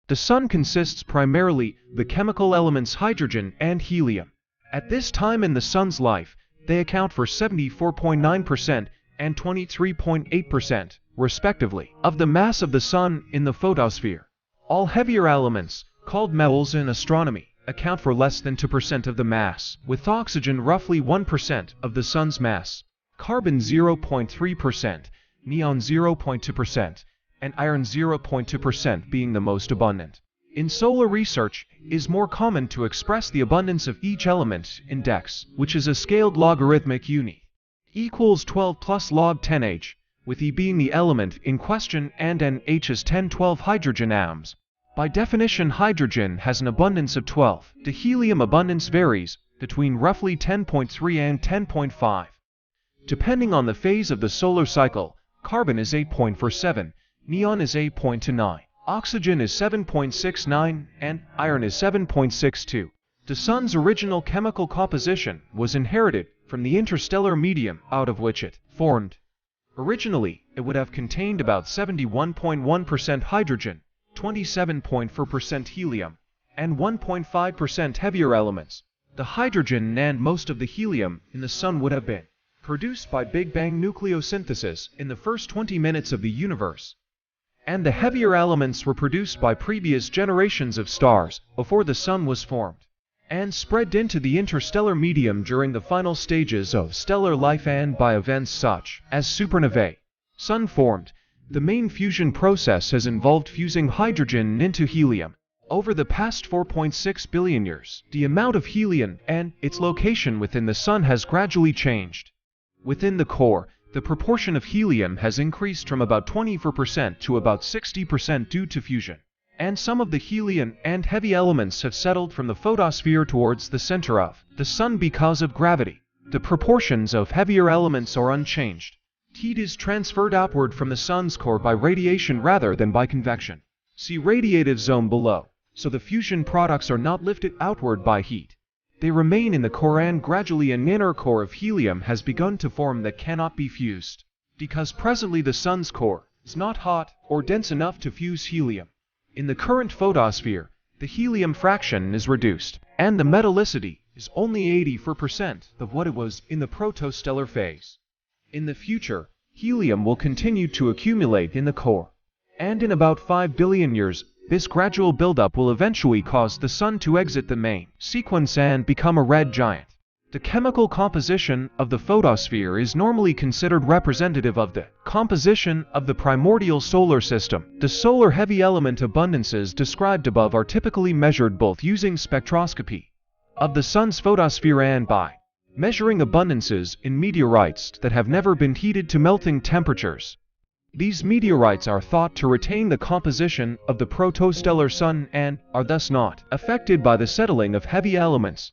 The Sun consists primarily of the chemical elements hydrogen and helium. At this time in the Sun's life, they account for 74.9% and 23.8%, respectively, of the mass of the Sun in the photosphere. All heavier elements, called metals in astronomy, account for less than 2% of the mass, with oxygen roughly 1% of the Sun's mass, carbon 0.3%, neon 0.2%, and iron 0.2% being the most abundant. In solar research, it is more common to express the abundance of each element in dex, which is a scaled logarithmic unit, equals 12 plus log 10h, with E being the element in question and NH is 1012 hydrogen atoms. By definition, hydrogen has an abundance of 12. The helium abundance varies between roughly 10.3 and 10.5. Depending on the phase of the solar cycle, carbon is 8.47, neon is 8.29, oxygen is 7.69, and iron is 7.62. The Sun's original chemical composition was inherited from the interstellar medium out of which it formed. Originally, it would have contained about 71.1% hydrogen, 27.4% helium, and 1.5% heavier elements. The hydrogen and most of the helium in the Sun would have been produced by Big Bang nucleosynthesis in the first 20 minutes of the universe, and the heavier elements were produced by previous generations of stars before the Sun was formed, and spread into the interstellar medium during the final stages of stellar life and by events such as supernovae. Sun formed. The main fusion process has involved fusing hydrogen into helium. Over the past 4.6 billion years, the amount of helium and its location within the Sun has gradually changed. Within the core, the proportion of helium has increased from about 24% to about 60% due to fusion, and some of the helium and heavy elements have settled from the photosphere towards the center of the Sun because of gravity. The proportions of heavier elements are unchanged. Heat is transferred outward from the Sun's core by radiation rather than by convection. See radiative zone below. So the fusion products are not lifted outward by heat. They remain in the core, and gradually an inner core of helium has begun to form that cannot be fused, because presently the Sun's core is not hot or dense enough to fuse helium. In the current photosphere, the helium fraction is reduced, and the metallicity is only 84% of what it was in the protostellar phase. In the future, helium will continue to accumulate in the core, and in about 5 billion years, this gradual buildup will eventually cause the Sun to exit the main sequence and become a red giant. The chemical composition of the photosphere is normally considered representative of the composition of the primordial solar system. The solar heavy element abundances described above are typically measured both using spectroscopy of the Sun's photosphere and by measuring abundances in meteorites that have never been heated to melting temperatures. These meteorites are thought to retain the composition of the protostellar Sun and are thus not affected by the settling of heavy elements.